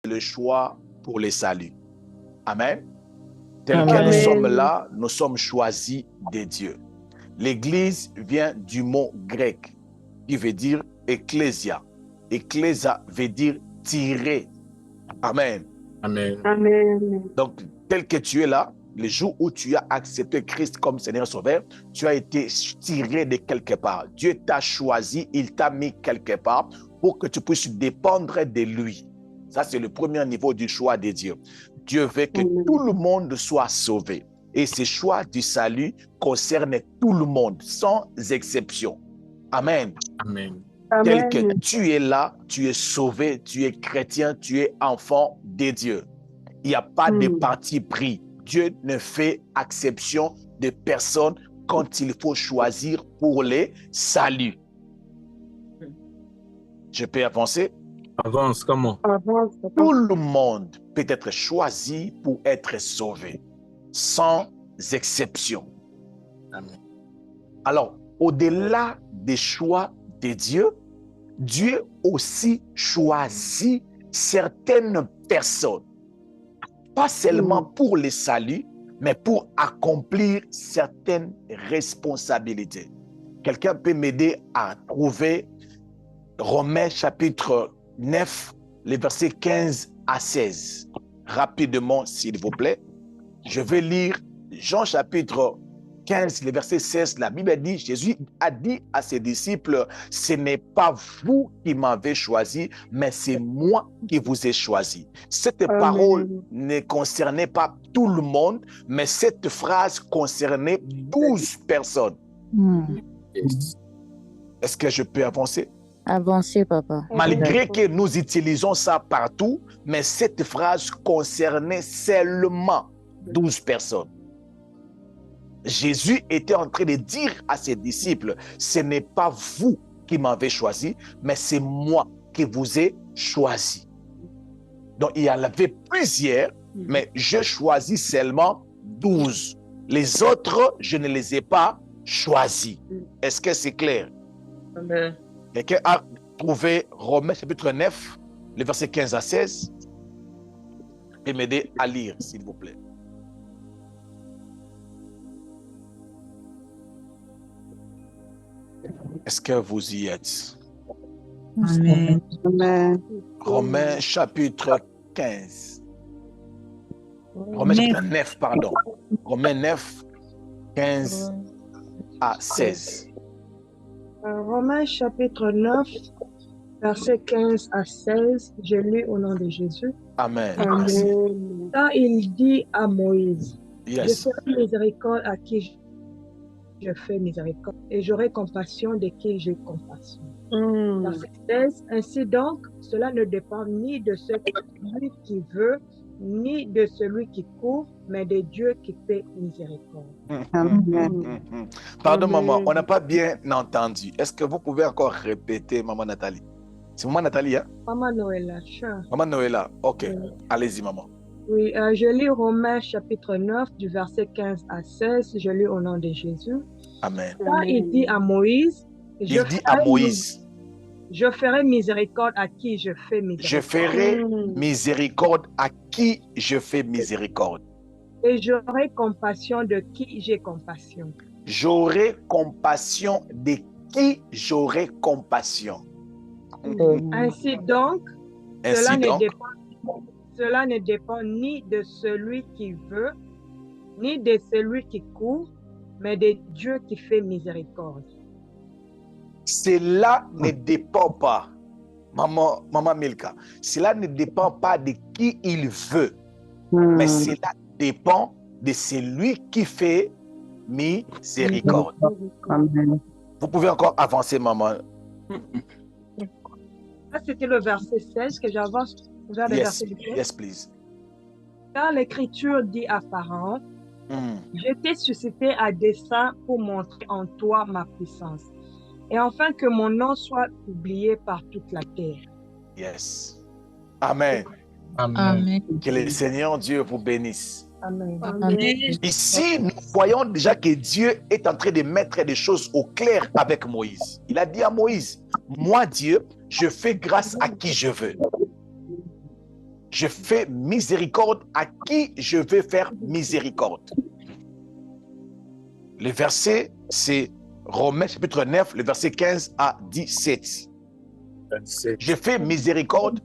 le choix pour le salut. Amen. Tel que Amen. nous sommes là, nous sommes choisis de Dieu. L'Église vient du mot grec qui veut dire ecclésia. Ecclésia veut dire tirer. Amen. Amen. Amen. Donc, tel que tu es là, le jour où tu as accepté Christ comme Seigneur Sauveur, tu as été tiré de quelque part. Dieu t'a choisi, il t'a mis quelque part pour que tu puisses dépendre de lui. Ça, c'est le premier niveau du choix de Dieu. Dieu veut que tout le monde soit sauvé. Et ce choix du salut concerne tout le monde, sans exception. Amen. Amen. Tel que tu es là, tu es sauvé, tu es chrétien, tu es enfant de Dieu. Il n'y a pas de parti pris. Dieu ne fait exception de personne quand il faut choisir pour les saluts. Je peux avancer? Avance, comment? Avance, papa. Tout le monde peut être choisi pour être sauvé, sans exception. Amen. Alors, au-delà des choix de Dieu, Dieu aussi choisit certaines personnes, pas seulement pour les saluts, mais pour accomplir certaines responsabilités. Quelqu'un peut m'aider à trouver Romains chapitre 9, les versets 15 à 16. Rapidement, s'il vous plaît. Je vais lire Jean chapitre 15, le verset 16. La Bible dit, Jésus a dit à ses disciples, ce n'est pas vous qui m'avez choisi, mais c'est moi qui vous ai choisi. Cette parole ne concernait pas tout le monde, mais cette phrase concernait 12 personnes. Yes. Est-ce que je peux avancer? Avancez, papa. Malgré que nous utilisons ça partout, mais cette phrase concernait seulement 12 personnes. Jésus était en train de dire à ses disciples, ce n'est pas vous qui m'avez choisi, mais c'est moi qui vous ai choisi. Donc il y en avait plusieurs, mais je choisis seulement 12. Les autres, je ne les ai pas choisis. Est-ce que c'est clair? Amen. Quelqu'un a trouvé Romains chapitre 9, le verset 15 à 16? Et m'aider à lire, s'il vous plaît. Est-ce que vous y êtes? Amen. Amen. Romains chapitre 15. Romains chapitre 9, pardon. Romains 9, 15 à 16. Romains chapitre 9, versets 15 à 16, je lis au nom de Jésus. Amen. Merci. Là, il dit à Moïse, Yes. je ferai miséricorde à qui je fais miséricorde, et j'aurai compassion de qui j'ai compassion. Verset 16, ainsi donc, cela ne dépend ni de celui qui veut, ni de celui qui court, mais de Dieu qui fait miséricorde. Pardon, maman, on n'a pas bien entendu. Est-ce que vous pouvez encore répéter, maman Nathalie? C'est maman Nathalie, hein? Maman Noëlla, cher. Maman Noëlla, ok. Oui. Allez-y, maman. Oui, je lis Romains chapitre 9, du verset 15 à 16, je lis au nom de Jésus. Amen. Là, il dit à Moïse, Il dit à Moïse, je ferai miséricorde à qui je fais miséricorde. je ferai miséricorde à qui je fais miséricorde. Et j'aurai compassion de qui j'ai compassion. J'aurai compassion de qui j'aurai compassion. Ainsi donc, Ainsi cela donc, ne dépend ni de celui qui veut, ni de celui qui court, mais de Dieu qui fait miséricorde. cela ne dépend pas, maman Milka, cela ne dépend pas de qui il veut, mais cela dépend de celui qui fait miséricorde. Amen. Vous pouvez encore avancer, maman. Ça, c'était le verset 16 que j'avance vers le Yes, verset 17. yes, please. Car l'Écriture dit à Pharaon, je t'ai suscité à dessein pour montrer en toi ma puissance, et enfin que mon nom soit oublié par toute la terre. Yes. Amen. Amen. Que le Seigneur Dieu vous bénisse. Amen. Ici, nous voyons déjà que Dieu est en train de mettre des choses au clair avec Moïse. Il a dit à Moïse, moi Dieu, je fais grâce à qui je veux. je fais miséricorde à qui je veux faire miséricorde. Le verset, c'est Romains chapitre 9, le verset 15 à 17. 27. Je fais miséricorde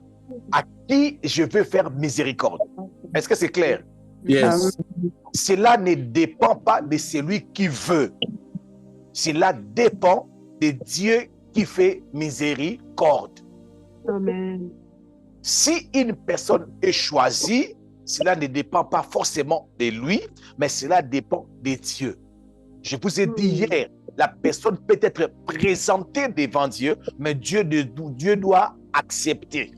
à qui je veux faire miséricorde. Est-ce que c'est clair? Yes. Cela ne dépend pas de celui qui veut. Cela dépend de Dieu qui fait miséricorde. Amen. Si une personne est choisie, cela ne dépend pas forcément de lui, mais cela dépend de Dieu. Je vous ai dit hier, la personne peut être présentée devant Dieu, mais Dieu doit accepter.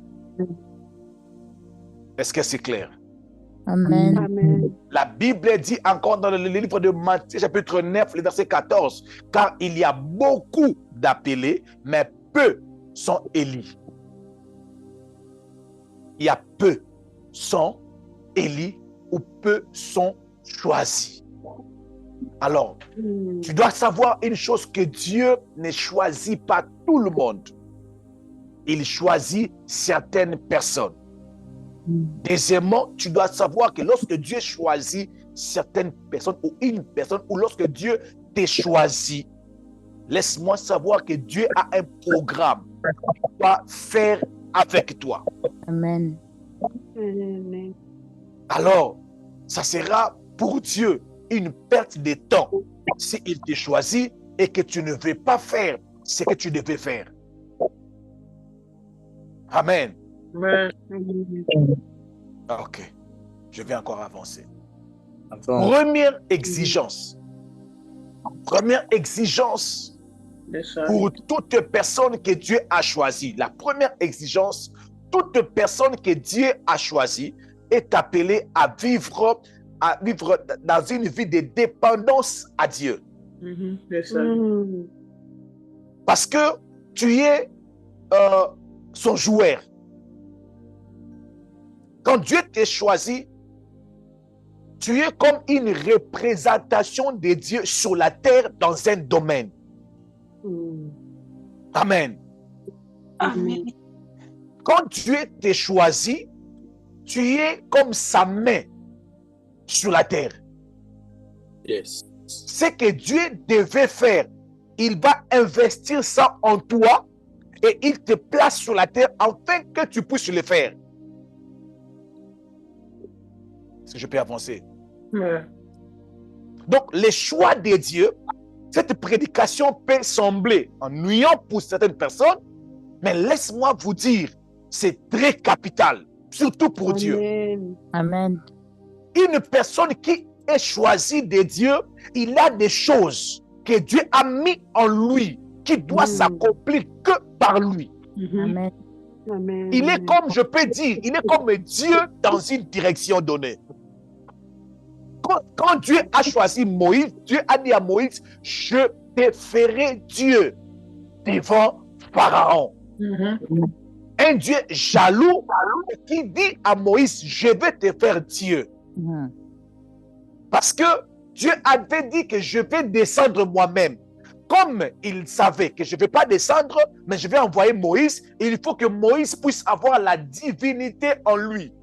Est-ce que c'est clair? Amen. Amen. La Bible dit encore dans le livre de Matthieu, chapitre 9, le verset 14, car il y a beaucoup d'appelés, mais peu sont élus. Il y a peu sont élus ou peu sont choisis. Alors, tu dois savoir une chose, que Dieu ne choisit pas tout le monde. Il choisit certaines personnes. Deuxièmement, tu dois savoir que lorsque Dieu choisit certaines personnes ou une personne, ou lorsque Dieu t'a choisi, laisse-moi savoir que Dieu a un programme qu'il va faire avec toi. Amen. Amen. Alors, ça sera pour Dieu une perte de temps s'il te choisit et que tu ne veux pas faire ce que tu devais faire. Amen. Amen. Ok, je vais encore avancer. Avance. Première exigence. Première exigence pour toute personne que Dieu a choisie. La première exigence, toute personne que Dieu a choisie est appelée à vivre dans une vie de dépendance à Dieu. Parce que tu es son joueur. Quand Dieu t'a choisi, tu es comme une représentation de Dieu sur la terre dans un domaine. Amen. Amen. Quand Dieu t'a choisi, tu es comme sa main sur la terre. Yes. Ce que Dieu devait faire, il va investir ça en toi et il te place sur la terre afin que tu puisses le faire. Est-ce que je peux avancer? Donc, le choix de Dieu, cette prédication peut sembler ennuyante pour certaines personnes, mais laisse-moi vous dire, c'est très capital, surtout pour Dieu. Amen. Une personne qui est choisie de Dieu, il a des choses que Dieu a mis en lui, qui doivent s'accomplir que par lui. Amen. Amen. Il est comme, je peux dire, il est comme Dieu dans une direction donnée. Quand Dieu a choisi Moïse, Dieu a dit à Moïse, je te ferai Dieu devant Pharaon. Un Dieu jaloux qui dit à Moïse, je vais te faire Dieu. Parce que Dieu avait dit que je vais descendre moi-même. Comme il savait que je ne vais pas descendre, mais je vais envoyer Moïse, et il faut que Moïse puisse avoir la divinité en lui.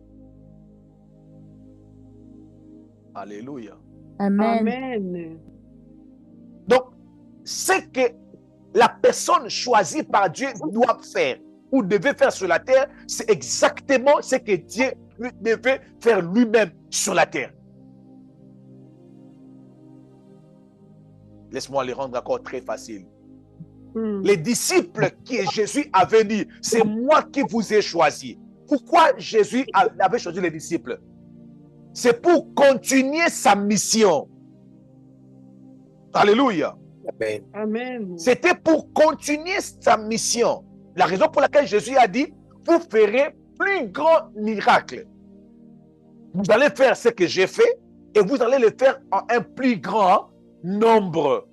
Alléluia. Amen. Amen. Donc, ce que la personne choisie par Dieu doit faire ou devait faire sur la terre, c'est exactement ce que Dieu devait faire lui-même sur la terre. Laisse-moi les rendre encore très facile. Les disciples que Jésus avait dit, c'est moi qui vous ai choisi. Pourquoi Jésus avait choisi les disciples? C'est pour continuer sa mission. Alléluia. Amen. Amen. C'était pour continuer sa mission. La raison pour laquelle Jésus a dit, vous ferez plus grand miracle. Vous allez faire ce que j'ai fait et vous allez le faire en un plus grand nombre.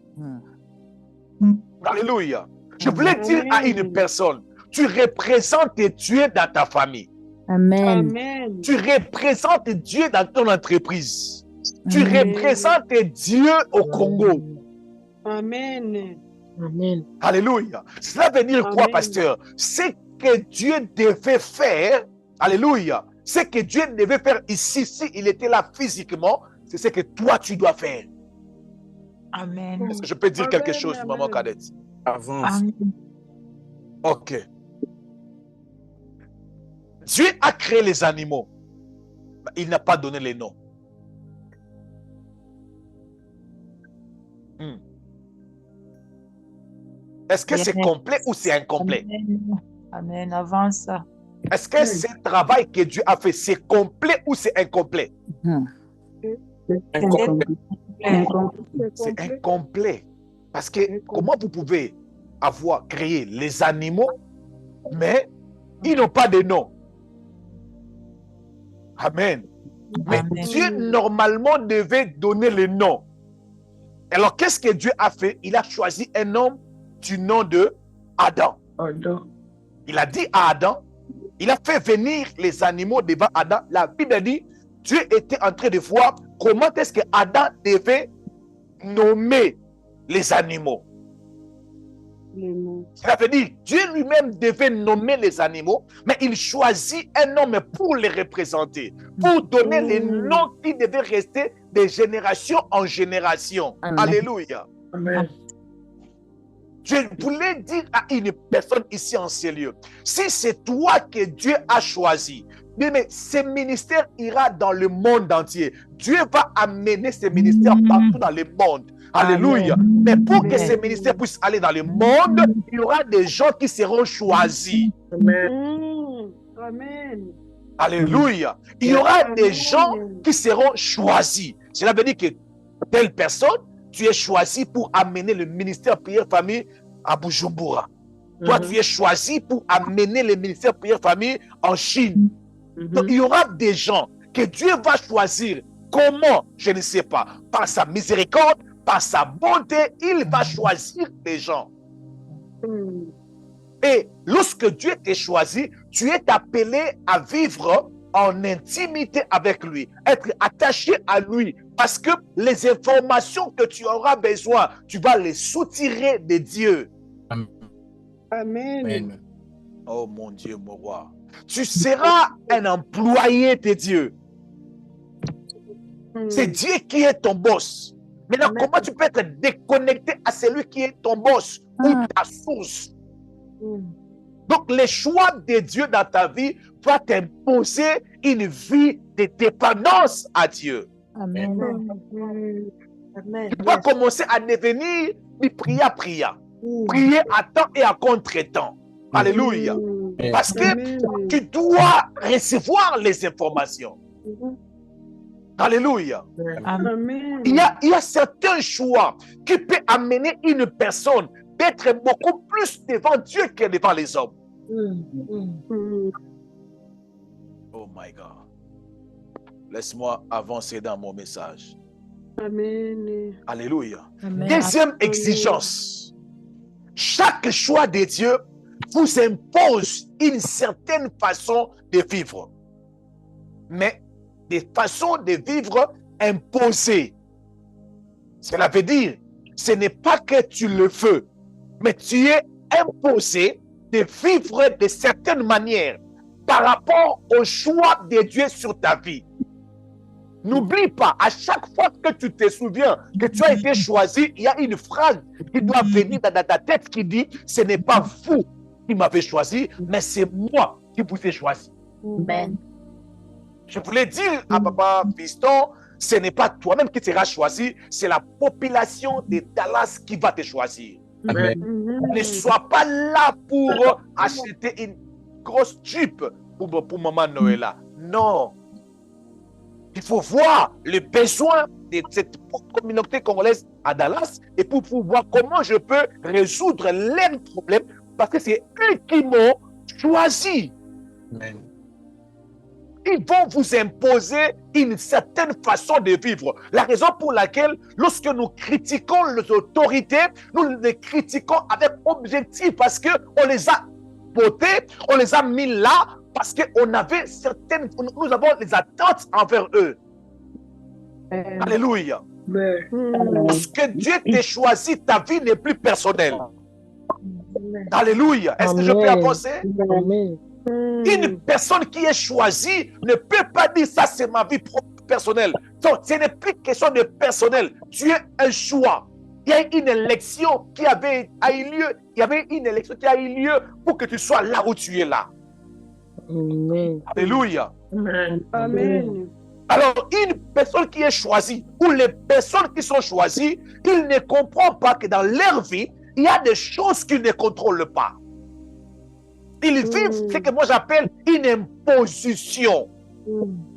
Alléluia. Je voulais dire à une personne, tu représentes Dieu dans ta famille. Amen. Amen. Tu représentes Dieu dans ton entreprise. Tu représentes Dieu au Congo. Amen. Amen. Alléluia. Cela veut dire quoi, Amen. pasteur? Ce que Dieu devait faire, alléluia, Ce que Dieu devait faire ici, s'il était là physiquement, c'est ce que toi, tu dois faire. Amen. Est-ce que je peux dire quelque chose, maman Cadette? Avance. Amen. Ok. Dieu a créé les animaux. Il n'a pas donné les noms. Est-ce que c'est complet ou c'est incomplet? Amen. Amen. Avance. Est-ce que ce travail que Dieu a fait, c'est complet ou c'est incomplet? Incomplet. C'est incomplet. Parce que comment vous pouvez avoir créé les animaux, mais ils n'ont pas de nom? Amen. Mais Amen. Dieu, normalement, devait donner les noms. Alors, qu'est-ce que Dieu a fait? Il a choisi un homme du nom de Adam. Il a dit à Adam, il a fait venir les animaux devant Adam. La Bible dit, Dieu était en train de voir comment est-ce que Adam devait nommer les animaux. Cela veut dire, Dieu lui-même devait nommer les animaux, mais il choisit un homme pour les représenter, pour donner les noms qui devaient rester de génération en génération. Amen. Alléluia. Amen. Je voulais dire à une personne ici en ces lieux, si c'est toi que Dieu a choisi, mais ce ministère ira dans le monde entier. Dieu va amener ce ministère partout dans le monde. Alléluia. Amen. Mais pour que Amen. ce ministère puisse aller dans le monde, il y aura des gens qui seront choisis. Amen. Alléluia. Il y aura des gens qui seront choisis. Cela veut dire que telle personne, tu es choisi pour amener le ministère Prière Famille à Bujumbura. Toi, tu es choisi pour amener le ministère Prière Famille en Chine. Donc, il y aura des gens que Dieu va choisir. Comment? Je ne sais pas. Par sa miséricorde, par sa bonté, il va choisir des gens. Et lorsque Dieu t'a choisi, tu es appelé à vivre en intimité avec lui, être attaché à lui, parce que les informations que tu auras besoin, tu vas les soutirer de Dieu. Amen. Amen. Oh mon Dieu, mon roi. Tu seras un employé de Dieu. C'est Dieu qui est ton boss. Maintenant, comment tu peux être déconnecté à celui qui est ton boss ou ta source? Donc, les choix de Dieu dans ta vie va t'imposer une vie de dépendance à Dieu. Amen. Tu vas commencer à devenir prier. Prier à temps et à contre-temps. Alléluia. Parce que tu dois recevoir les informations. Alléluia. Amen. Il y a certains choix qui peuvent amener une personne d'être beaucoup plus devant Dieu que devant les hommes. Oh my God. Laisse-moi avancer dans mon message. Amen. Alléluia. Amen. Deuxième exigence. Chaque choix de Dieu vous impose une certaine façon de vivre. Mais des façons de vivre imposées. Cela veut dire, ce n'est pas que tu le veux, mais tu es imposé de vivre de certaines manières par rapport au choix de Dieu sur ta vie. N'oublie pas, à chaque fois que tu te souviens que tu as été choisi, il y a une phrase qui doit venir dans ta tête qui dit, ce n'est pas vous qui m'avez choisi, mais c'est moi qui vous ai choisi. Amen. Je voulais dire à papa Fiston, ce n'est pas toi-même qui seras choisi, c'est la population de Dallas qui va te choisir. Amen. Ne sois pas là pour acheter une grosse Jeep pour maman Noëlla. Non. Il faut voir le besoin de cette communauté congolaise à Dallas et pour voir comment je peux résoudre leurs problèmes parce que c'est eux qui m'ont choisi. Amen. Ils vont vous imposer une certaine façon de vivre. La raison pour laquelle, lorsque nous critiquons les autorités, nous les critiquons avec objectif parce qu'on les a votés, on les a mis là parce qu'on avait certaines, nous avons des attentes envers eux. Alléluia. Lorsque Dieu t'a choisi, ta vie n'est plus personnelle. Alléluia. Est-ce que je peux avancer? Une personne qui est choisie ne peut pas dire ça c'est ma vie personnelle. Donc, ce n'est plus question de personnel. Tu es un choix. Il y a une élection qui a eu lieu. Il y avait une élection qui a eu lieu pour que tu sois là où tu es là. Amen. Alléluia. Amen. Amen. Alors, une personne qui est choisie, ou les personnes qui sont choisies, ils ne comprennent pas que dans leur vie, il y a des choses qu'ils ne contrôlent pas. Ils vivent ce que moi j'appelle une imposition.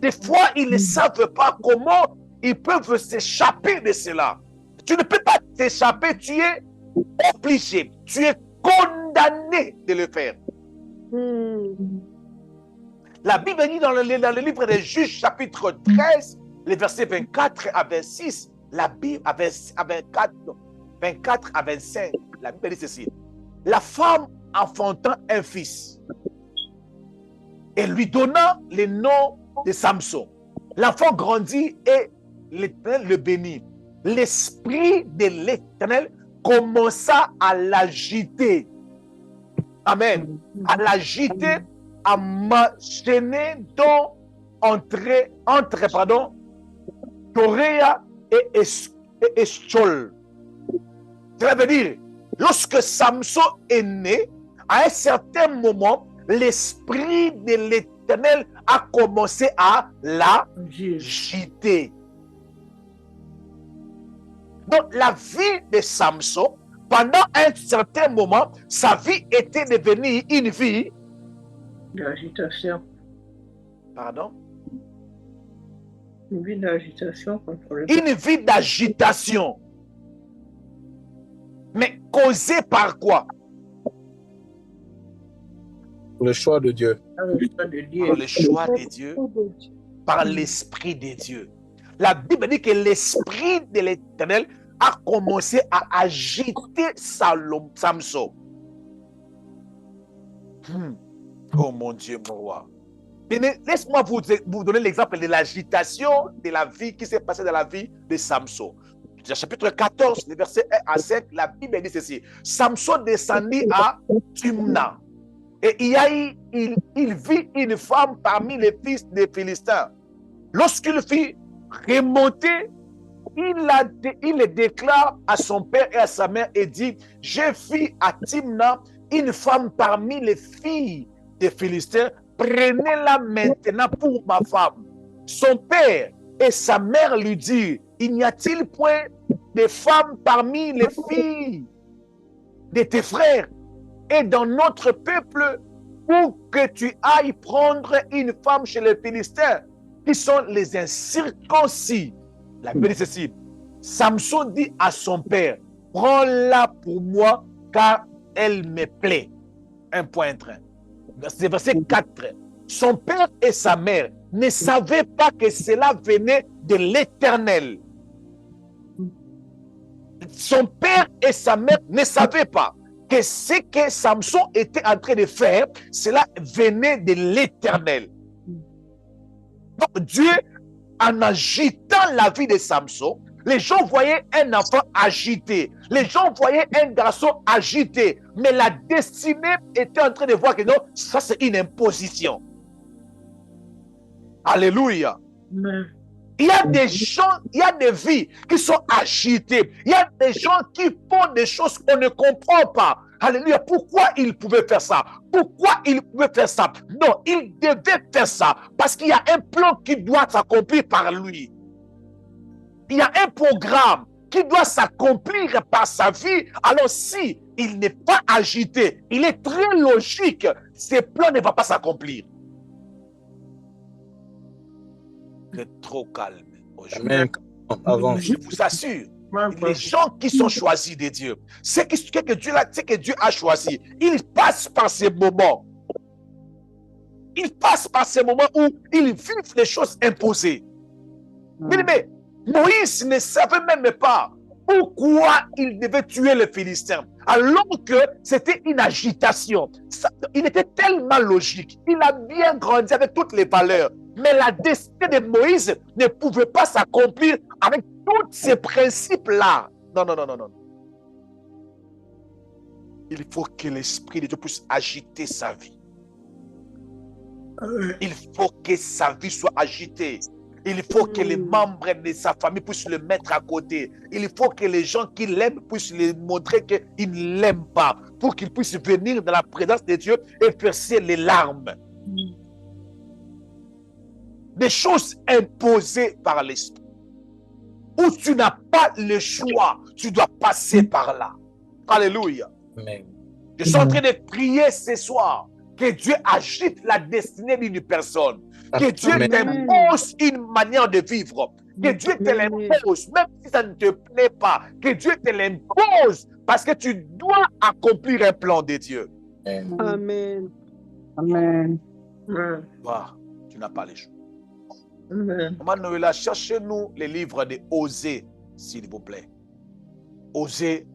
Des fois, ils ne savent pas comment ils peuvent s'échapper de cela. Tu ne peux pas t'échapper, tu es obligé, tu es condamné de le faire. La Bible dit dans le livre des Juges, chapitre 13, les versets 24 à 26, la Bible, à 24 à 25, la Bible dit ceci. La femme enfantant un fils et lui donnant le nom de Samson. L'enfant grandit et l'Éternel le bénit. L'esprit de l'Éternel commença à l'agiter. Amen. À l'agiter, à m'enchaîner entre Toréa et Eschol. Ça veut dire, lorsque Samson est né, à un certain moment, l'esprit de l'Éternel a commencé à l'agiter. Donc, la vie de Samson, pendant un certain moment, sa vie était devenue une vie d'agitation. Pardon? Une vie d'agitation contre le... Une vie d'agitation. Mais causée par quoi? Le choix de Dieu. Par le choix de Dieu, par l'Esprit de Dieu. La Bible dit que l'Esprit de l'Éternel a commencé à agiter Samson. Oh mon Dieu, mon roi. Laisse-moi vous donner l'exemple de l'agitation de la vie qui s'est passée dans la vie de Samson. Chapitre 14, les versets 1 à 5, la Bible dit ceci. Samson descendit à Timna. Et il vit une femme parmi les fils des Philistins. Lorsqu'il fit remonter, il déclare à son père et à sa mère et dit, j'ai vu à Timna une femme parmi les filles des Philistins, prenez-la maintenant pour ma femme. Son père et sa mère lui dirent, il n'y a-t-il point de femmes parmi les filles de tes frères et dans notre peuple pour que tu ailles prendre une femme chez les Philistins qui sont les incirconcis? La Bible dit ceci. Samson dit à son père, prends-la pour moi car elle me plaît. Un point, un train. C'est verset 4. Son père et sa mère ne savaient pas que cela venait de l'Éternel. Son père et sa mère ne savaient pas que ce que Samson était en train de faire, cela venait de l'Éternel. Donc Dieu, en agitant la vie de Samson, les gens voyaient un enfant agité. Les gens voyaient un garçon agité. Mais la destinée était en train de voir que non, ça c'est une imposition. Alléluia. Amen. Il y a des gens, il y a des vies qui sont agitées. Il y a des gens qui font des choses qu'on ne comprend pas. Alléluia. Pourquoi ils pouvaient faire ça? Pourquoi ils pouvaient faire ça? Non, ils devaient faire ça parce qu'il y a un plan qui doit s'accomplir par lui. Il y a un programme qui doit s'accomplir par sa vie. Alors si il n'est pas agité, il est très logique, ce plan ne va pas s'accomplir. Vous êtes trop calme aujourd'hui. Avant. Je vous assure, les gens qui sont choisis de Dieu, ce que Dieu a choisi, ils passent par ces moments. Ils passent par ces moments où ils vivent les choses imposées. Mais Moïse ne savait même pas pourquoi il devait tuer les Philistins, alors que c'était une agitation. Il était tellement logique. Il a bien grandi avec toutes les valeurs. Mais la destinée de Moïse ne pouvait pas s'accomplir avec tous ces principes-là. Non. Il faut que l'Esprit de Dieu puisse agiter sa vie. Il faut que sa vie soit agitée. Il faut que les membres de sa famille puissent le mettre à côté. Il faut que les gens qui l'aiment puissent lui montrer qu'ils ne l'aiment pas. Pour qu'il puisse venir dans la présence de Dieu et verser les larmes. Des choses imposées par l'esprit. Où tu n'as pas le choix, tu dois passer par là. Alléluia. Amen. Je suis en train de prier ce soir que Dieu agite la destinée d'une personne. Que Dieu Amen. t'impose une manière de vivre. Que Dieu te l'impose, même si ça ne te plaît pas. Que Dieu te l'impose parce que tu dois accomplir un plan de Dieu. Amen. Amen. Bah, tu n'as pas le choix. Amen. Maman Noëlla, cherchez-nous les livres de Osée, s'il vous plaît. Osée,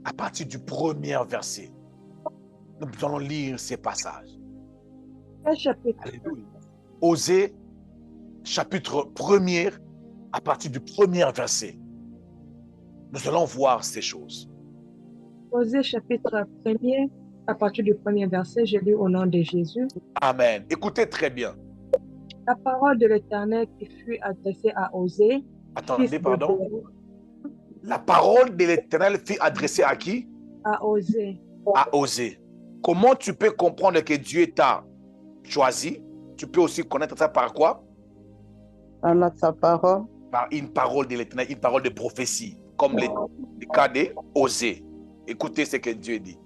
à partir du premier verset. Nous allons lire ces passages. Quel chapitre? Alléluia. Osée, chapitre 1er, à partir du premier verset. Nous allons voir ces choses. Osée chapitre 1er, à partir du premier verset, je lis au nom de Jésus. Amen. Écoutez très bien. La parole de l'Éternel qui fut adressée à Osée. Attendez, pardon. La parole de l'Éternel fut adressée à qui? À Osée. À Osée. Comment tu peux comprendre que Dieu t'a choisi? Tu peux aussi connaître ça par quoi? Par sa parole. Par une parole de l'Éternel, une parole de prophétie, comme le cas d'Osée. Écoutez ce que Dieu dit.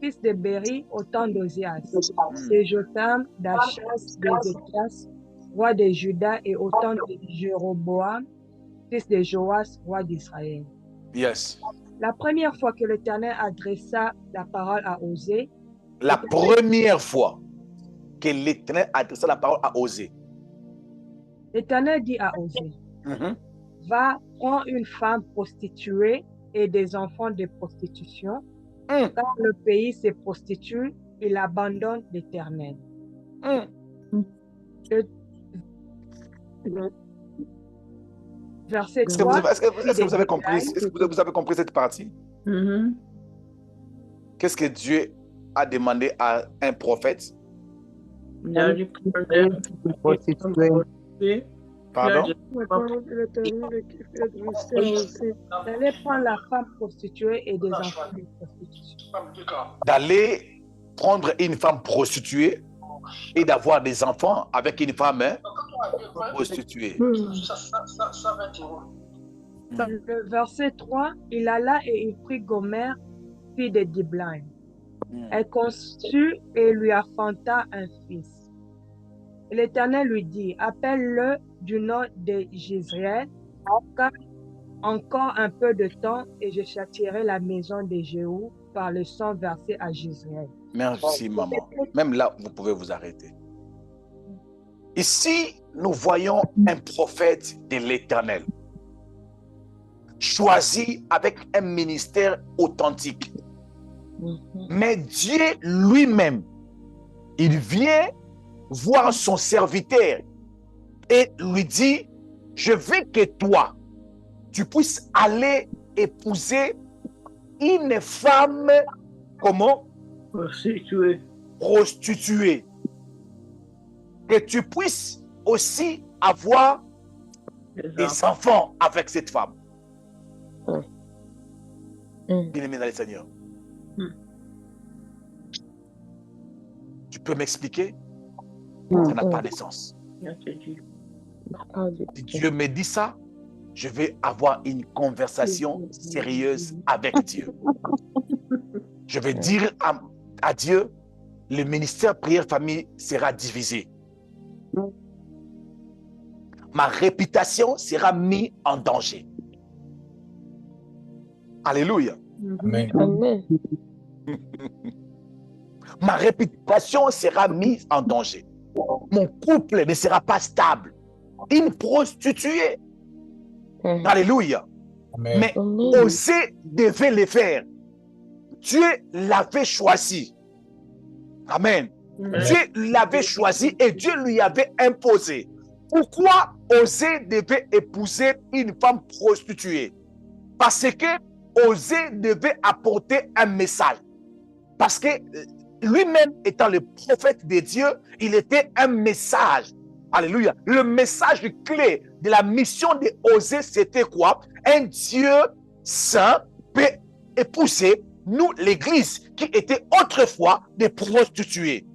Fils de Béri, au temps d'Osias, de Jotham, d'Achaz, d'Ézéchias, roi de Juda, et au temps de Jéroboam, fils de Joas, roi d'Israël. Yes. La première fois que l'Éternel adressa la parole à Osée, La première fois que l'Éternel adressa la parole à Osée. l'Éternel dit à Osée, va, prends une femme prostituée et des enfants de prostitution, car le pays se prostitue, il abandonne l'Éternel. Verset 3. Est-ce que vous avez compris? Est-ce que vous avez compris cette partie? Qu'est-ce que Dieu a demandé à un prophète? Pardon? D'aller prendre la femme prostituée et des enfants de prostitution. D'aller prendre une femme prostituée et d'avoir des enfants avec une femme prostituée. Dans le verset 3, il alla et il prit Gomère, fille de Diblaim. Elle conçut et lui affanta un fils. L'Éternel lui dit, appelle-le du nom de Jezreel, car encore un peu de temps et je châtierai la maison de Jéhu par le sang versé à Jezreel. Merci, maman. Même là, vous pouvez vous arrêter. Ici, nous voyons un prophète de l'Éternel, choisi avec un ministère authentique. Mais Dieu lui-même, il vient voir son serviteur et lui dit, je veux que toi, tu puisses aller épouser une femme, comment? Prostituée. Que tu puisses aussi avoir des enfants avec cette femme. Bien-aimé dans le Seigneur. Tu peux m'expliquer? Ça n'a pas de sens. Si Dieu me dit ça, je vais avoir une conversation sérieuse avec Dieu. Je vais dire à Dieu, le ministère prière famille sera divisé. Ma réputation sera mise en danger. Alléluia. Amen. Ma réputation sera mise en danger. Mon couple ne sera pas stable. Une prostituée. Alléluia. Amen. Mais Osée devait le faire. Dieu l'avait choisi. Amen. Dieu l'avait choisi et Dieu lui avait imposé. Pourquoi Osée devait épouser une femme prostituée? Parce que Osée devait apporter un message. Parce que lui-même étant le prophète de Dieu, il était un message. Alléluia. Le message clé de la mission d'Osée, c'était quoi? Un Dieu saint peut épouser nous, l'Église, qui était autrefois des prostituées.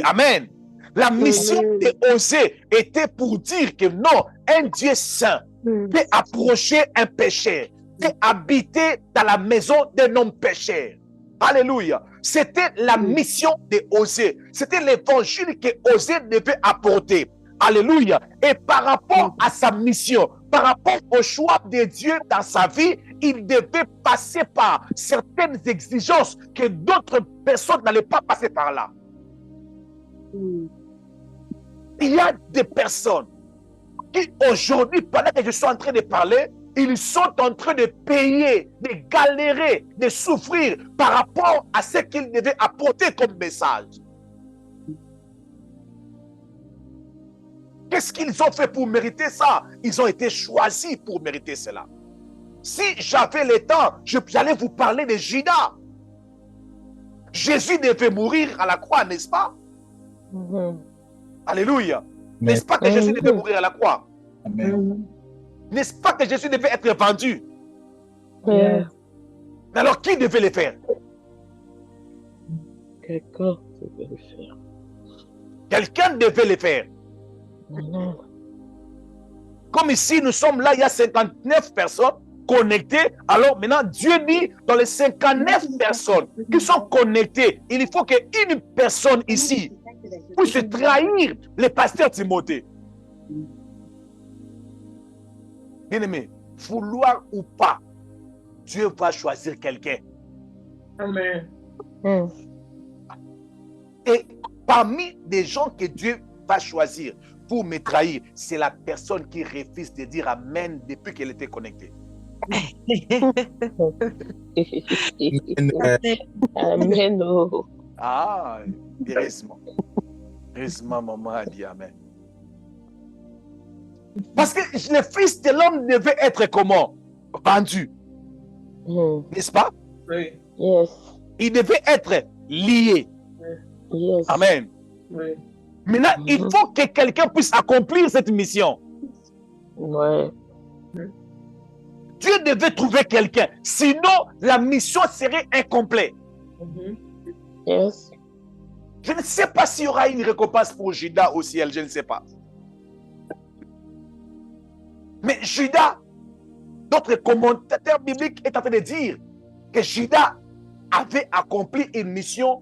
Amen. La mission d'Osée était pour dire que non, un Dieu saint peut approcher un pécheur, peut habiter dans la maison d'un homme pécheur. Alléluia. C'était la mission d'Osée. C'était l'évangile que Osée devait apporter. Alléluia. Et par rapport à sa mission, par rapport au choix de Dieu dans sa vie, il devait passer par certaines exigences que d'autres personnes n'allaient pas passer par là. Il y a des personnes qui aujourd'hui, pendant que je suis en train de parler, ils sont en train de payer, de galérer, de souffrir par rapport à ce qu'ils devaient apporter comme message. Qu'est-ce qu'ils ont fait pour mériter ça? Ils ont été choisis pour mériter cela. Si j'avais le temps, j'allais vous parler de Judas. Jésus devait mourir à la croix, n'est-ce pas? Alléluia. N'est-ce pas que Jésus devait mourir à la croix? N'est-ce pas que Jésus devait être vendu? Mais alors, qui devait le faire? Quelqu'un devait le faire. Quelqu'un devait le faire. Comme ici, nous sommes là, il y a 59 personnes connectées. Alors maintenant, Dieu dit, dans les 59 personnes qui sont connectées, il faut qu'une personne ici puisse trahir le pasteur Timothée. Bien-aimé, vouloir ou pas, Dieu va choisir quelqu'un. Amen. Et parmi les gens que Dieu va choisir pour me trahir, c'est la personne qui refuse de dire Amen depuis qu'elle était connectée. Amen. Ah, heureusement. Heureusement, maman a dit Amen. Parce que le Fils de l'homme devait être comment? Vendu. N'est-ce pas? Oui. Yes. Il devait être lié. Yes. Amen. Oui. Maintenant, il faut que quelqu'un puisse accomplir cette mission. Ouais. Dieu devait trouver quelqu'un. Sinon, la mission serait incomplète. Yes. Je ne sais pas s'il y aura une récompense pour Judas au ciel. Je ne sais pas. Mais Judas, notre commentateur biblique est en train de dire que Judas avait accompli une mission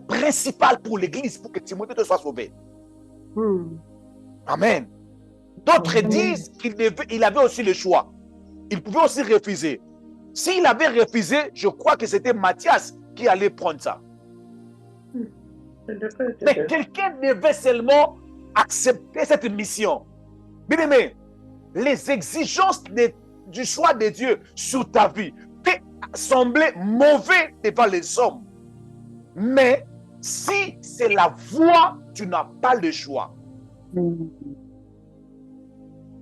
principale pour l'Église, pour que Timothée soit sauvé. Amen. D'autres disent qu'il avait aussi le choix. Il pouvait aussi refuser. S'il avait refusé, je crois que c'était Matthias qui allait prendre ça. Mais quelqu'un devait seulement accepter cette mission. Bien aimé, les exigences du choix de Dieu sur ta vie peuvent sembler mauvais devant les hommes. Mais si c'est la voie, tu n'as pas le choix.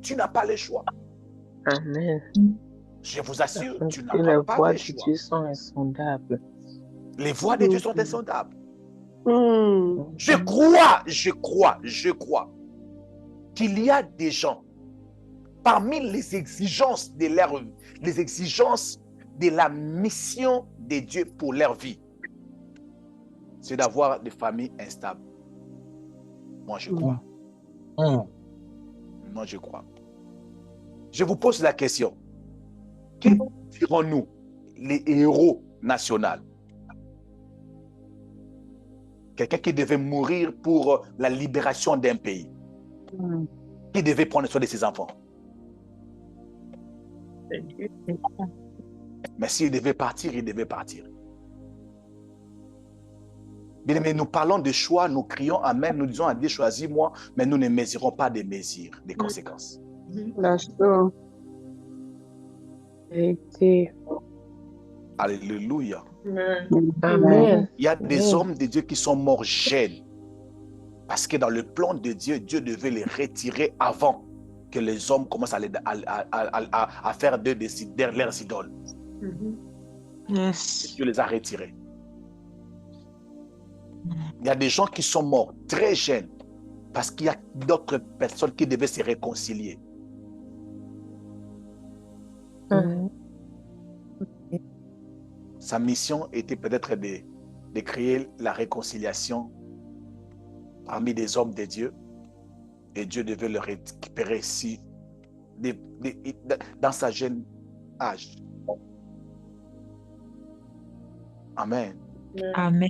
Tu n'as pas le choix. Amen. Je vous assure, tu n'as Les pas voies le de choix. Dieu sont insondables. Les voies de Dieu sont insondables. Je crois qu'il y a des gens, parmi les exigences de la mission de Dieu pour leur vie, c'est d'avoir des familles instables. Moi, je crois. Moi, je crois. Je vous pose la question. Que dirons-nous, les héros nationaux? Quelqu'un qui devait mourir pour la libération d'un pays. Qui devait prendre soin de ses enfants. Mais s'il devait partir, il devait partir. Bien, mais nous parlons de choix, nous crions Amen, nous disons à Dieu choisis-moi, mais nous ne mesurons pas des mesures, des conséquences. Alléluia. Amen. Il y a des hommes de Dieu qui sont morts jeunes. Parce que dans le plan de Dieu, Dieu devait les retirer avant que les hommes commencent à faire d'eux leurs idoles. Yes. Dieu les a retirés. Il y a des gens qui sont morts très jeunes parce qu'il y a d'autres personnes qui devaient se réconcilier. Sa mission était peut-être de créer la réconciliation parmi des hommes de Dieu, et Dieu devait le récupérer dans sa jeune âge. Amen. Amen.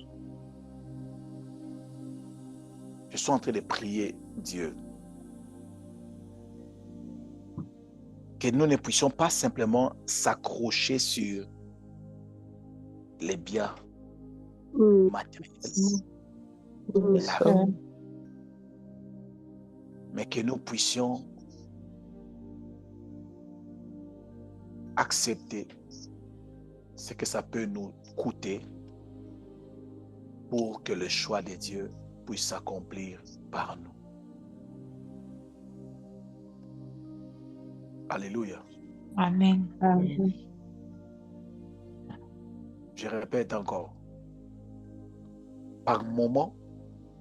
Je suis en train de prier Dieu que nous ne puissions pas simplement s'accrocher sur les biens matériels, la vie, mais que nous puissions accepter ce que ça peut nous coûter pour que le choix de Dieu puisse s'accomplir par nous. Alléluia. Amen. Amen. Je répète encore. Par moment,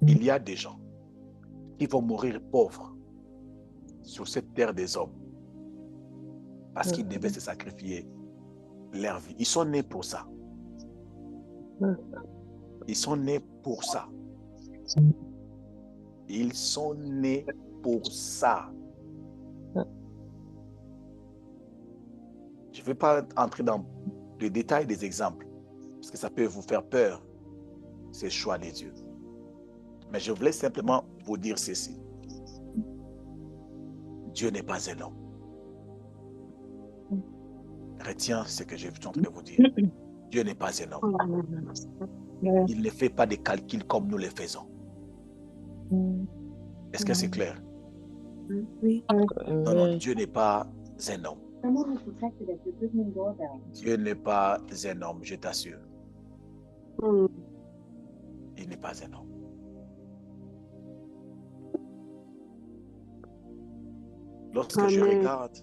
il y a des gens qui vont mourir pauvres sur cette terre des hommes parce qu'ils devaient se sacrifier leur vie. Ils sont nés pour ça. Ils sont nés pour ça. Ils sont nés pour ça. Je ne vais pas entrer dans le détail des exemples parce que ça peut vous faire peur, ces choix de Dieu. Mais je voulais simplement vous dire ceci. Dieu n'est pas un homme. Retiens ce que je suis en train de vous dire. Dieu n'est pas un homme. Il ne fait pas de calculs comme nous les faisons. Est-ce que c'est clair? Oui. Non, non, Dieu n'est pas un homme. Dieu n'est pas un homme, je t'assure. Il n'est pas un homme. Lorsque je regarde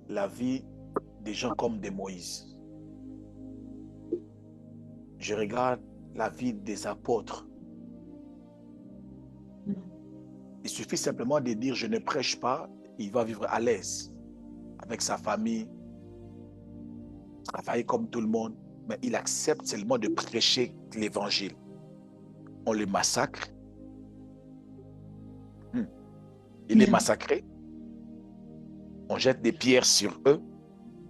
la vie des gens comme de Moïse, je regarde la vie des apôtres, il suffit simplement de dire je ne prêche pas, il va vivre à l'aise avec sa famille, travailler comme tout le monde, mais il accepte seulement de prêcher l'évangile. On le massacre. Il est massacré. On jette des pierres sur eux.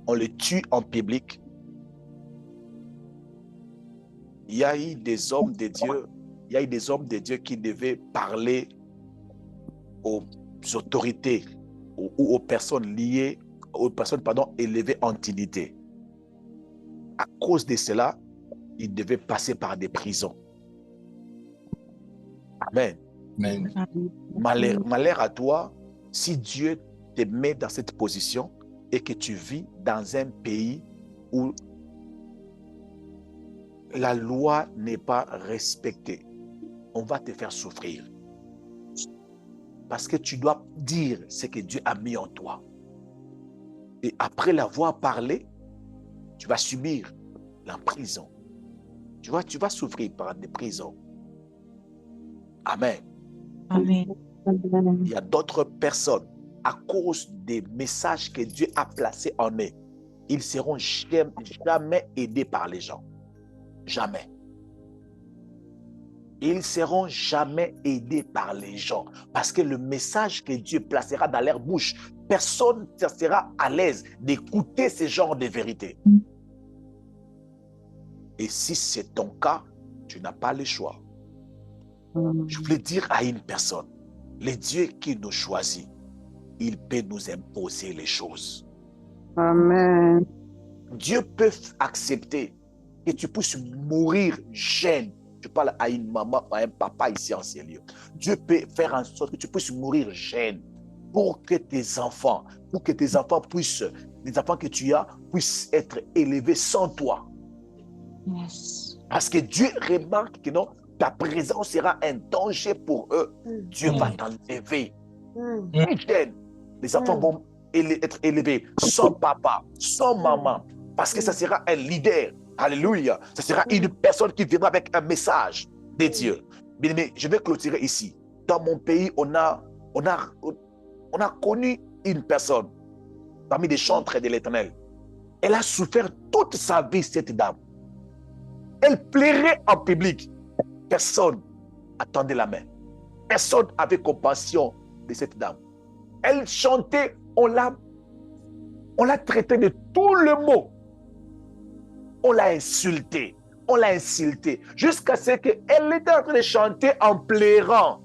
On les tue en public. Il y a eu des hommes de Dieu, il y a eu des hommes de Dieu qui devaient parler aux autorités ou aux personnes liées, aux personnes, élevées en dignité. À cause de cela, ils devaient passer par des prisons. Amen. Amen. Malheur à toi si Dieu te met dans cette position et que tu vis dans un pays où la loi n'est pas respectée. On va te faire souffrir. Parce que tu dois dire ce que Dieu a mis en toi. Et après l'avoir parlé, tu vas subir la prison. Tu vas souffrir par des prisons. Amen. Amen. Il y a d'autres personnes, à cause des messages que Dieu a placés en eux, ils ne seront jamais aidés par les gens. Jamais. Ils ne seront jamais aidés par les gens. Parce que le message que Dieu placera dans leur bouche, personne ne sera à l'aise d'écouter ce genre de vérité. Et si c'est ton cas, tu n'as pas le choix. Je voulais dire à une personne, le Dieu qui nous choisit, il peut nous imposer les choses. Amen. Dieu peut accepter que tu puisses mourir jeune. Je parle à une maman, à un papa ici en ces lieux. Dieu peut faire en sorte que tu puisses mourir jeune pour que tes enfants puissent, les enfants que tu as, puissent être élevés sans toi. Yes. Parce que Dieu remarque que non, ta présence sera un danger pour eux. Dieu va t'enlever. Jeune, les enfants vont être élevés sans papa, sans maman. Parce que ça sera un leader. Alléluia. Ça sera une personne qui viendra avec un message de Dieu. Bien aimé, je vais clôturer ici. Dans mon pays, on a connu une personne parmi les chantres de l'Éternel. Elle a souffert toute sa vie, cette dame. Elle plairait en public. Personne attendait la main. Personne n'avait compassion de cette dame. Elle chantait, on l'a traitée de tous les mots. On l'a insultée. On l'a insultée. Jusqu'à ce qu'elle était en train de chanter en pleurant.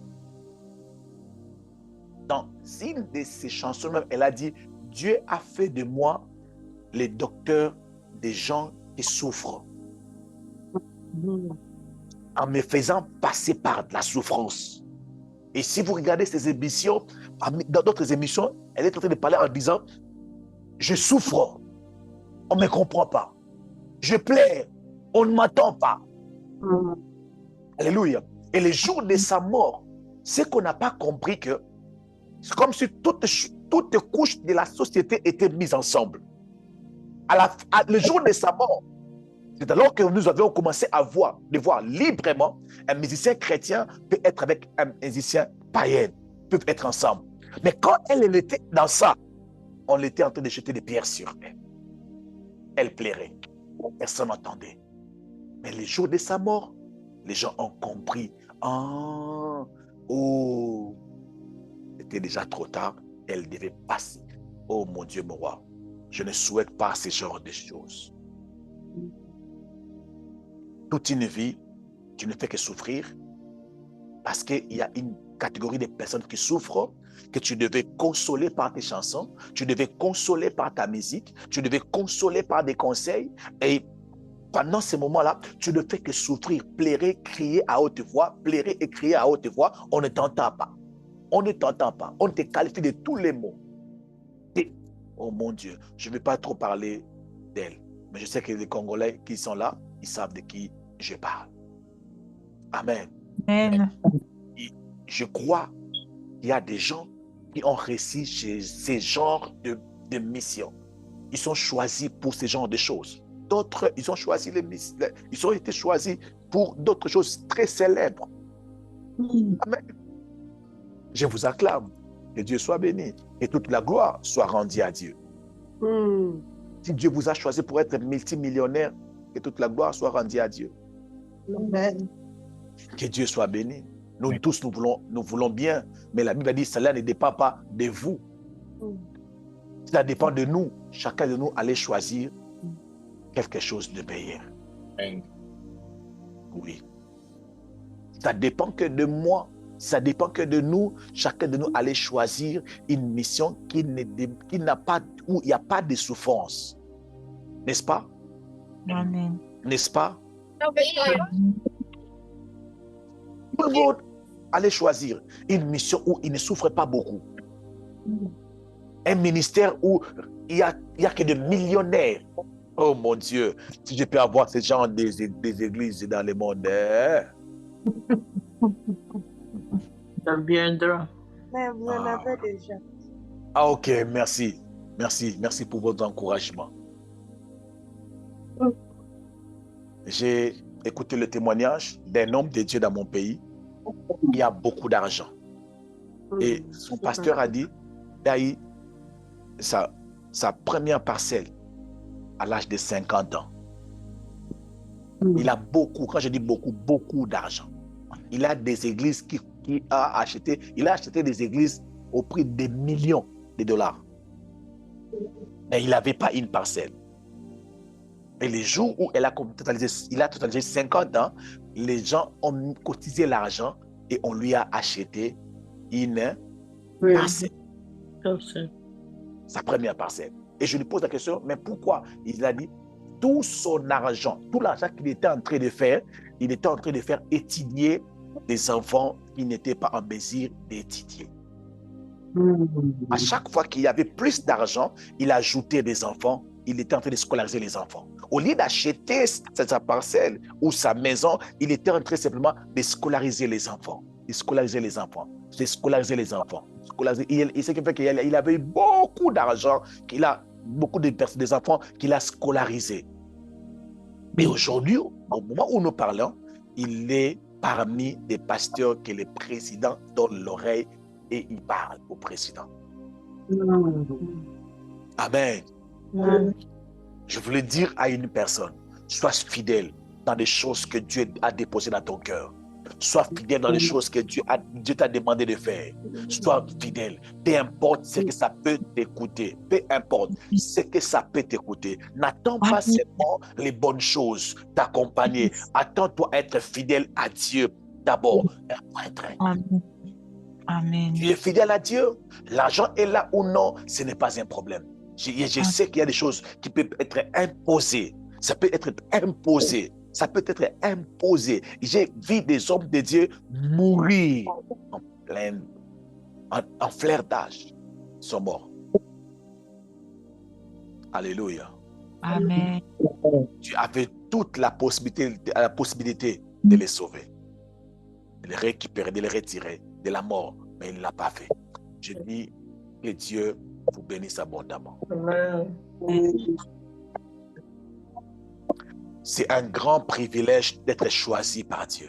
Dans une de ses chansons, même, elle a dit, Dieu a fait de moi les docteurs des gens qui souffrent. En me faisant passer par de la souffrance. Et si vous regardez ces émissions, dans d'autres émissions, elle est en train de parler en disant, je souffre, on ne me comprend pas. Je pleure, on ne m'attend pas. Alléluia. Et le jour de sa mort, c'est qu'on n'a pas compris que c'est comme si toutes les couches de la société étaient mises ensemble. Le jour de sa mort, c'est alors que nous avions commencé à voir librement un musicien chrétien peut être avec un musicien païen, peuvent être ensemble. Mais quand elle était dans ça, on était en train de jeter des pierres sur elle. Elle plairait. Personne n'entendait. Mais le jour de sa mort, les gens ont compris. C'était déjà trop tard. Elle devait passer. Oh mon Dieu, mon roi. Je ne souhaite pas ce genre de choses. Toute une vie, tu ne fais que souffrir parce qu'il y a une catégorie de personnes qui souffrent que tu devais consoler par tes chansons, tu devais consoler par ta musique, tu devais consoler par des conseils et pendant ces moments-là, tu ne fais que souffrir, pleurer, crier à haute voix, pleurer et crier à haute voix, on ne t'entend pas. On ne t'entend pas, on te qualifie de tous les mots. Et, oh mon Dieu, je ne vais pas trop parler d'elle, mais je sais que les Congolais qui sont là, ils savent de qui je parle. Amen. Amen. Et je crois qu'il y a des gens qui ont réussi chez ces genres de missions. Ils sont choisis pour ce genre de choses. D'autres, ils ont choisi ils ont été choisis pour d'autres choses très célèbres. Amen. Je vous acclame. Que Dieu soit béni. Et toute la gloire soit rendue à Dieu. Si Dieu vous a choisi pour être multimillionnaire, que toute la gloire soit rendue à Dieu. Amen. Que Dieu soit béni. Nous tous, nous voulons bien, mais la Bible dit, cela ne dépend pas de vous. Ça dépend de nous. Chacun de nous allait choisir quelque chose de meilleur. Amen. Oui. Ça dépend que de moi. Ça dépend que de nous. Chacun de nous allait choisir une mission qui n'a pas, où il n'y a pas de souffrance. N'est-ce pas? Amen. N'est-ce pas? Tout le monde allait choisir une mission où il ne souffre pas beaucoup. Un ministère où il y a que des millionnaires. Oh mon Dieu, si je peux avoir ce genre des églises dans le monde. Ça viendra. Mais vous en avez déjà. Ah ok, merci. Merci pour votre encouragement. J'ai écouté le témoignage d'un homme de Dieu dans mon pays. Il a beaucoup d'argent. Et son pasteur a dit, il a eu sa première parcelle à l'âge de 50 ans. Il a beaucoup, quand je dis beaucoup d'argent. Il a des églises il a acheté des églises au prix de millions de dollars. Mais il n'avait pas une parcelle. Et les jours où il a totalisé 50 ans, les gens ont cotisé l'argent et on lui a acheté une parcelle. Sa première parcelle. Et je lui pose la question, mais pourquoi? Il a dit, tout son argent, tout l'argent qu'il était en train de faire, il était en train de faire étudier des enfants qui n'étaient pas en mesure d'étudier. À chaque fois qu'il y avait plus d'argent, il ajoutait des enfants, il était en train de scolariser les enfants. Au lieu d'acheter sa parcelle ou sa maison, il était en train simplement de scolariser les enfants. De scolariser les enfants. De scolariser les enfants. Et ce qui fait qu'il avait eu beaucoup d'argent qu'il a beaucoup de personnes, des enfants qu'il a scolarisés. Mais aujourd'hui, au moment où nous parlons, il est parmi des pasteurs que le président donne l'oreille et il parle au président. Amen. Je voulais dire à une personne, sois fidèle dans les choses que Dieu a déposées dans ton cœur. Sois fidèle dans les choses que Dieu t'a demandé de faire. Sois fidèle. Peu importe ce que ça peut t'écouter. Peu importe ce que ça peut t'écouter. N'attends pas seulement les bonnes choses t'accompagner. Attends-toi à être fidèle à Dieu d'abord. Amen. Tu es fidèle à Dieu. L'argent est là ou non, ce n'est pas un problème. Je sais qu'il y a des choses qui peuvent être imposées. Ça peut être imposé. Ça peut être imposé. J'ai vu des hommes de Dieu mourir en flair d'âge. Ils sont morts. Alléluia. Amen. Tu avais toute la possibilité de les sauver, de les récupérer, de les retirer de la mort, mais il ne l'a pas fait. Je dis que Dieu vous bénisse abondamment. Amen. C'est un grand privilège d'être choisi par Dieu.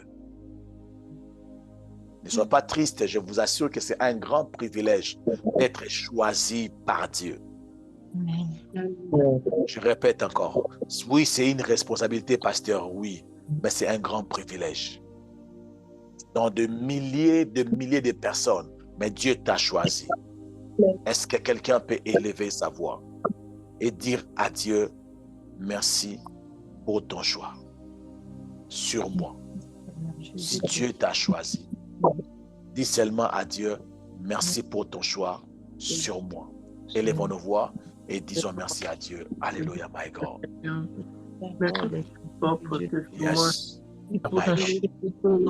Ne soyez pas triste, je vous assure que c'est un grand privilège d'être choisi par Dieu. Amen. Je répète encore, oui, c'est une responsabilité, pasteur, oui, mais c'est un grand privilège. Dans de milliers de personnes, mais Dieu t'a choisi. Est-ce que quelqu'un peut élever sa voix et dire à Dieu, merci pour ton choix sur moi? Si Dieu t'a choisi, dis seulement à Dieu, merci pour ton choix sur moi. Élevons nos voix et disons merci à Dieu. Alléluia, my God. Merci pour Yes, my God.